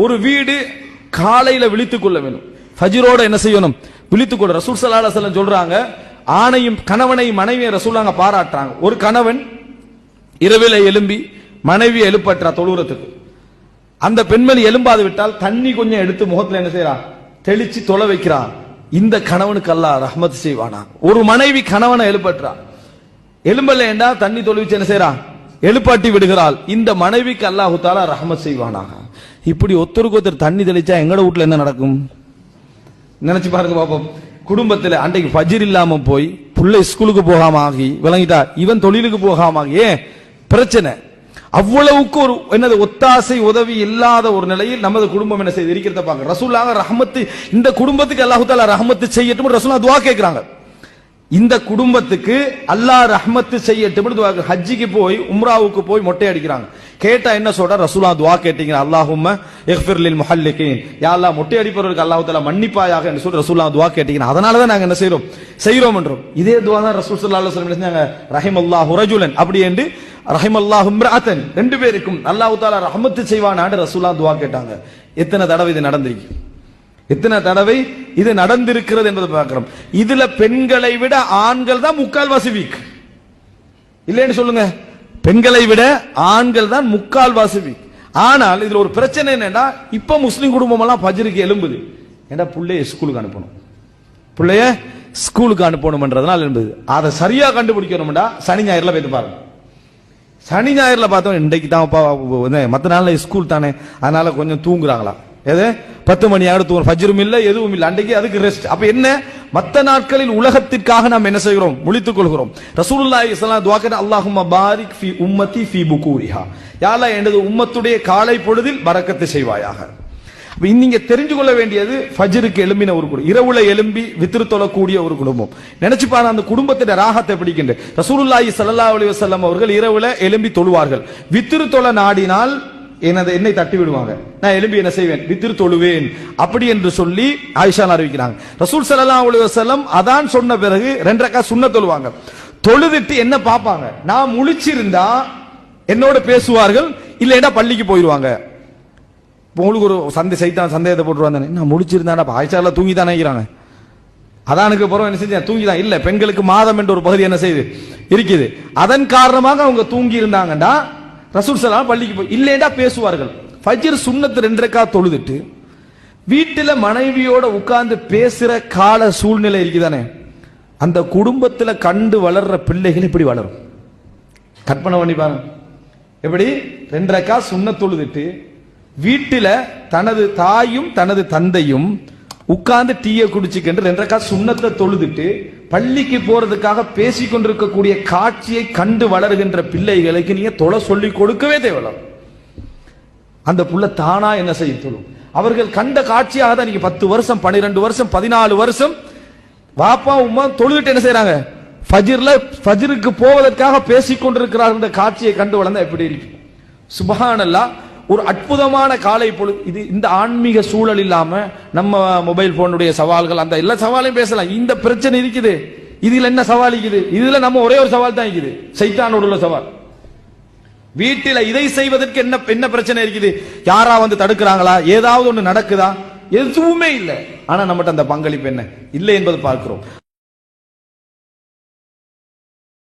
ஒரு வீடு காலையில விழித்துக் கொள்ள வேண்டும். ஃபஜ்ரோட என்ன செய்யணும்? விழித்துக் கொள்ள. ரசூல் ஸல்லல்லாஹு அலைஹி வஸல்லம் சொல்றாங்க, ஆணையும் கணவனையும் மனைவியை ரசூலுல்லாஹ் பாராட்டுறாங்க. ஒரு கணவன் இரவில எழும்பி மனைவியை எழுப்பற்றா தொழுறதுக்கு, அந்த பெண்மணி எழும்பாது விட்டால் தண்ணி கொஞ்சம் எடுத்து முகத்துல என்ன செய்யறா? தெளிச்சு தொலை வைக்கிறான். இந்த கணவனுக்கு அல்லாஹ் ரஹ்மத் செய்வானா? ஒரு மனைவி கணவனை எழுப்பற்றா, எலும்பல்ல ஏண்டா தண்ணி தொழுவிச்சு என்ன செய்யறா? எழுப்பாட்டி விடுகிறாள். இந்த மனைவிக்கு அல்லாஹு தஆலா ரஹ்மத் செய்வானாக. இப்படி ஒருத்தருக்கு ஒருத்தர் தண்ணி தெளிச்சா எங்கட வீட்டுல என்ன நடக்கும்? நினைச்சு பாருங்க பாப்போம். குடும்பத்துல அன்றைக்கு ஃபஜ்ர் இல்லாம போய் புள்ளை ஸ்கூலுக்கு போகாம ஆகி, விளங்கிட்டா, இவன் தொழிலுக்கு போகாம ஆகி, ஏன் பிரச்சனை? அவ்வளவுக்கு ஒரு என்னது ஒத்தாசை உதவி இல்லாத ஒரு நிலையில் நமது குடும்பம் என்ன செய்து இருக்கிறத பாக்க. ரசூலுல்லாஹ் ரஹ்மத்து, இந்த குடும்பத்துக்கு அல்லாஹு தஆலா ரஹ்மத்து செய்யட்டும் ரசூலுல்லாஹ் துஆ கேக்குறாங்க. இந்த குடும்பத்துக்கு அல்லாஹ் ரஹ்மத்து செய்யட்டும் துஆ. ஹஜ்ஜிக்கு போய் உம்ராவுக்கு போய் மொட்டை அடிக்கிறாங்க. கேட்டா என்ன சொல்ற? ரசூலுல்லாஹ் துஆ கேட்டீங்க, அல்லாஹும்ம இக்ஃபிர் லில் முஹல்லிகீன், யா அல்லாஹ் மொட்டை அடிப்பவர்களுக்கு அல்லாஹ் தஆலா மன்னிப்பாயாக என்று சொல்லி ரசூலுல்லாஹ் துஆ கேட்டீங்க. அதனால தான் நாங்க என்ன செய்றோம் என்றோம். இதே துஆ தான் ரசூல் ஸல்லல்லாஹு அலைஹி வஸல்லம் செஞ்சாங்க. ரஹிமல்லாஹு ரஜுலன், அப்படி என்று ரஹிமல்லாஹு இம்ரஅத்தன், ரெண்டு பேருக்கும் அல்லாஹ் தஆலா ரஹ்மத்து செய்வானான்னு ரசூலுல்லாஹ் துஆ கேட்டாங்க. எத்தனை தடவை இது நடந்திருக்கு? எத்தனை தடவை இது நடந்திருக்கிறது என்பதை பார்க்கிறோம். இதுல பெண்களை விட ஆண்கள் தான் முக்கால்வாசி வீக் இல்லைன்னு சொல்லுங்க. பெண்களை விட ஆண்கள் தான் முக்கால்வாசி வீக். ஆனால் இதுல ஒரு பிரச்சனை என்னன்னா, இப்ப முஸ்லிம் குடும்பம் எல்லாம் ஃபஜ்ருக்கு எழும்புது. ஏன்னா பிள்ளைய ஸ்கூலுக்கு அனுப்பணும், பிள்ளைய ஸ்கூலுக்கு அனுப்பணும்ன்றதுனால எழும்புது. அதை சரியா கண்டுபிடிக்கணும்டா சனி ஞாயிறுல போய் பாருங்க. சனி ஞாயிறுல பார்த்தோம் இன்றைக்கு தான் மற்ற நாள்ல ஸ்கூல் தானே, அதனால கொஞ்சம் தூங்குறாங்களா? எது 10 மணி ஆகிடும், ஃபஜ்ரும் இல்ல எதுவும் இல்ல, அன்றைக்கு அதுக்கு ரெஸ்ட். அப்ப என்ன, மற்ற நாட்களில் உலகத்திற்காக நாம் என்ன செய்கிறோம்? முழித்துக் கொள்கிறோம். ரசூலுல்லாஹி ஸல்லல்லாஹு அலைஹி வஸல்லம் துஆ கேட்ட, அல்லாஹும்ம பாரிக் ஃபீ உம்மத்தி ஃபீ புகூரிஹா, யா அல்லாஹ் எனது உம்மத்துடைய காலை பொழுதில் பரக்கத்து செய்வாயாக. அப்ப நீங்க தெரிஞ்சு கொள்ள வேண்டியது, ஃபஜ்ருக்கு எழும்பின ஒரு குடும்பம், இரவுல எழும்பி வித்ர் தொழக்கூடிய ஒரு குடும்பம். நினைச்சு பாருங்க அந்த குடும்பத்தின் ராகத்தை பிடிக்கின்ற. ரசூலுல்லாஹி ஸல்லல்லாஹு அலைஹி வஸல்லம் அவர்கள் இரவுல எழும்பி தொழுவார்கள். வித்ர் தொழ நாடினால் என்னை தட்டி விடுவாங்க, நான் எழும்பி என்ன செய்வேன்? வித்ர் தொழுவேன் அப்படி என்று சொல்லி ஆயிஷா அறிவிக்கிறாங்க. ரசூல் ஸல்லல்லாஹு அலைஹி வஸல்லம் அதான் சொன்ன பிறகு 2 ரக்காத் சுன்னத் தொழுவாங்க. தொழுதுட்டு என்ன பார்ப்பாங்க? நான் முழிச்சிருந்தா என்னோட பேசுவார்கள், இல்லைன்னா பள்ளிக்கு போயிடுவாங்க. உங்களுக்கு ஒரு சந்தேகத்தை போட்டுருவாங்க, நான் முழிச்சிருந்தா ஆயிஷா தூங்கி தானே இருக்கிறாங்க, அதானுக்கு பிறகு என்ன செஞ்சேன்? தூங்கி தான். இல்ல, பெண்களுக்கு மாதம் என்ற ஒரு பகுதி என்ன செய்யுது இருக்குது, அதன் காரணமாக அவங்க தூங்கி இருந்தாங்கடா ரசூல் ஸல்லல்லாஹு பள்ளிக்கு போய், இல்லைடா பேசுவார்கள். ஃபஜ்ர் சுன்னத் 2 ரக்காத் தொழுதுட்டு வீட்டுல மனைவியோட உட்கார்ந்து பேசுற கால சூழ்நிலை இருக்குதானே, அந்த குடும்பத்துல கண்டு வளர்ற பிள்ளைகள் இப்படி வளரும். கற்பனை பண்ணி பாருங்க. எப்படி 2 ரக்காத் சுன்னத் தொழுதுட்டு வீட்டுல தனது தாயும் தனது தந்தையும் உட்கார்ந்து டீயை குடிச்சுக்கிட்டு 2 ரக்காத் சுன்னத்தை தொழுதுட்டு பள்ளிக்கு போறதுக்காக பேசிக் கொண்டிருக்கக்கூடிய காட்சியை கண்டு வளர்கின்ற பிள்ளைகளுக்கு நீங்க தொலை சொல்லி கொடுக்கவே தேவையில்லை. அந்த புள்ள தானா என்ன செய்ய தொழும். அவர்கள் கண்ட காட்சியாக தான் நீங்க 10 வருஷம் 12 வருஷம் 14 வருஷம் வாப்பா உம்மா தொழுதுட்டு என்ன செய்யறாங்க? ஃபஜ்ருக்கு போவதற்காக பேசிக் கொண்டிருக்கிறார்கள். இந்த காட்சியை கண்டு வளர்ந்தா எப்படி இருக்கு? சுப்ஹானல்லாஹ். ஒரு அற்புதமான காலை பொழுது இது. இந்த ஆன்மீக சூழல் இல்லாம நம்ம மொபைல் போனுடைய சவால்கள், அந்த எல்லா சவாலையும் பேசலாம். இந்த பிரச்சனை இருக்குது, இதுல என்ன சவால் இருக்குது? இதுல நம்ம ஒரே ஒரு சவால் தான் இருக்குது, சைத்தானோட உள்ள சவால். வீட்டில இதை செய்வதற்கு என்ன பிரச்சனை இருக்குது? யாரா வந்து தடுக்கிறாங்களா? ஏதாவது ஒண்ணு நடக்குதா? எதுவுமே இல்லை. ஆனா நம்மகிட்ட அந்த பங்களிப்பு என்ன இல்லை என்பது பார்க்கிறோம்.